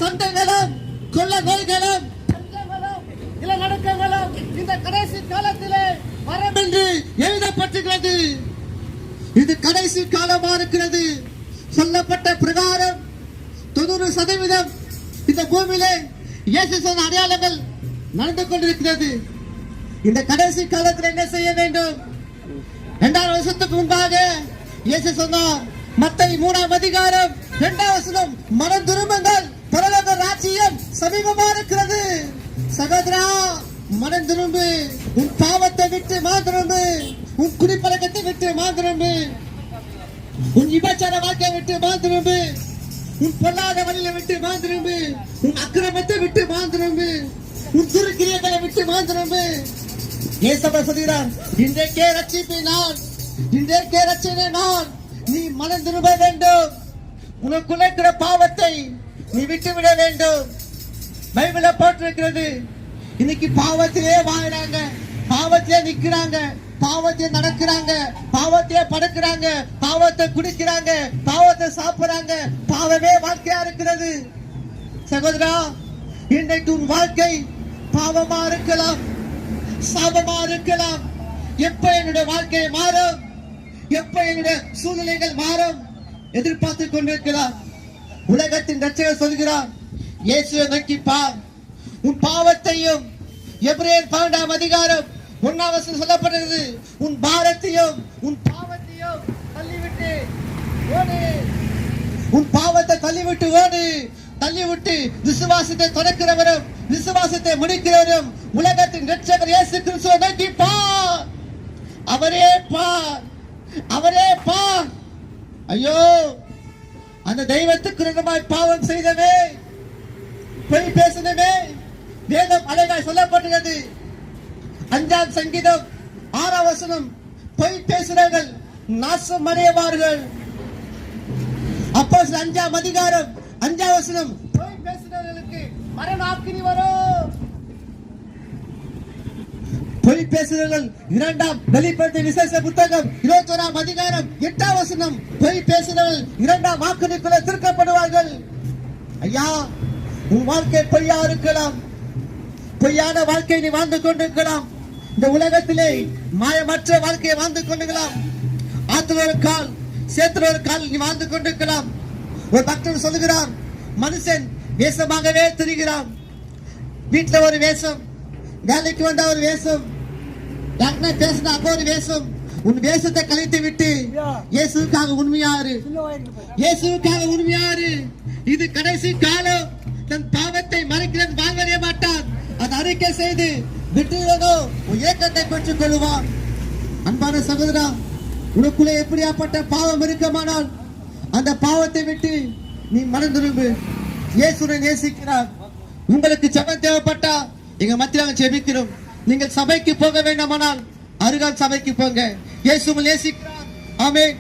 சண்டைகளும் கொள்ள நோய்களும் நிலநடுக்கங்களும் இந்த கடைசி காலத்திலே வரும் என்று எழுதப்பட்டிருக்கிறது. இது கடைசி காலமா இருக்கிறது. சொல்லப்பட்ட பிரகாரம் 90% இந்த பூமியிலே இயேசு சொன்ன அடையாளங்கள் நடந்து கொண்டிருக்கிறது. இந்த கடைசி காலத்தில் என்ன செய்ய வேண்டும்? 2000 வருஷத்துக்கு முன்பாக இயேசு சொன்னார். மத்தேயு 3ஆம் அதிகாரம் 2ஆம் வசனம், மனம் திரும்புங்கள், பரலோக ராஜ்யம் சமீபமா இருக்கிறது. சகோதரா, மனம் திரும்பு, உன் பாவத்தை விட்டு மாத்திரம்பு, உன் குடிப்பழக்கத்தை விட்டு மாத்திரம்பு, உன் விபச்சார வாழ்க்கையை விட்டு மாத்திரம்பு, உன் பொல்லாத வழியில விட்டு மாத்திரம்பு, உன் அக்கிரமத்தை விட்டு மாத்திரம்பு, உன் துருக்கிரியங்களை விட்டு மாத்திரம்பு. ஏசப்பா சொல்கிறார், இன்றைக்கே ரட்சிப்பை நான், இன்றைக்கே ரட்சிப்பை நான். நீ மனம் திரும்ப வேண்டும். உனக்குள்ள இருக்கிற பாவத்தை நீ விட்டுவிட வேண்டும். பைபிள போட்டிருக்கிறது. இன்னைக்கு பாவத்திலே வாழ்றாங்க, பாவத்திலே நிக்கிறாங்க, பாவத்தை நடக்கிறாங்க, பாவத்தையே படுக்கிறாங்க, பாவத்தை குடிக்கிறாங்க, பாவத்தை சாப்பிடுறாங்க. பாவமே வாழ்க்கையா இருக்கிறது. சகோதரா, இன்றைக்கு உன் வாழ்க்கை பாவமா இருக்கலாம், சாபமா இருக்கலாம். எப்ப என்னுடைய வாழ்க்கை மாறும், எப்ப என்னுடைய சூழ்நிலைகள் மாறும் எதிர்பார்த்து கொண்டிருக்கிறார். உலகத்தின் ரட்சகர் சொல்கிறார், இயேசுவை நோக்கி பார், உன் பாவத்தையும். எபிரேயர் 12ஆம் அதிகாரம் 1ஆம் வசனம் சொல்லப்படுகிறது, உன் பாரத்தையும் உன் பாவத்தையும் தள்ளிவிட்டு ஓடு. உன் பாவத்தை தள்ளிவிட்டு ஓடு. தள்ளிவிட்டு விசுவாசத்தை தொடக்கிறவரும் விசுவாசத்தை முடிக்கிறவரும் உலகத்தின் ரட்சகர் இயேசு கிறிஸ்துவை நோக்கி பார். அவரே பார், அவரே பார். ஐயோ, அந்த தெய்வத்துக்கு விரோதமாய் பாவம் செய்தவே, பொய் பேசினவே வேதம் அழகாய் சொல்லப்பட்டுள்ளது. 5ஆம் சங்கீதம் 6ஆம் வசனம், பொய் பேசுறவர்கள் நாசம் அடைவார்கள். அப்போஸ்தலர் 5ஆம் அதிகாரம் 5ஆம் வசனம், பொய் பேசுறவர்களுக்கு மரண ஆக்கினி வரும். பொய் பேசுறவர்கள் 2ஆம் வெளிப்படுத்தின விசேஷ புத்தகம் 21ஆம் அதிகாரம் 8ஆம் வசனம், பொய் பேசுறவர்கள் 2ஆம் ஆக்கினிக்குள்ள திருக்கப்படுவார்கள். ஐயா, உன் வாழ்க்கை பொய்யா இருக்கலாம், பொய்யான வாழ்க்கை நீ வாழ்ந்து கொண்டிருக்கலாம். இந்த உலகத்திலே மாயமற்ற வாழ்க்கையை வாழ்ந்து கொண்டிருக்கலாம். ஆத்துல ஒரு கால், சேத்துல ஒரு கால் நீ வாழ்ந்து கொண்டிருக்கலாம். ஒரு பக்தர் சொல்லுகிறார், மனுஷன் வேஷமாகவே திரிகிறான். வீட்டுல ஒரு வேஷம், வேலைக்கு வந்தா ஒரு வேஷம், யாருன்னா பேசினா அப்போ ஒரு வேஷம். உன் வேஷத்தை கலைத்து விட்டு இயேசுக்காக உண்மையாரு, இயேசுக்காக உண்மையாரு. இது கடைசி காலம். தன் பாவத்தை மறைக்கிறது வாழ்வதே மாட்டான். அதை அறிக்கை செய்து விட்டுவதோ ஏக்கத்தை பெற்றுக் கொள்வான். அன்பான சகோதரா, உனக்குள்ளே எப்படியாப்பட்ட பாவம் இருக்குமானால் அந்த பாவத்தை விட்டு நீ மனம் திரும்பு. இயேசுவை நேசிக்கிறார். உங்களுக்கு ஜெபம் தேவைப்பட்டா எங்க மத்தியில் ஜெபிக்கிறோம். நீங்கள் சபைக்கு போக வேண்டுமானால் அருகால் சபைக்கு போங்க. இயேசுவை நேசிக்கிறார். ஆமென்.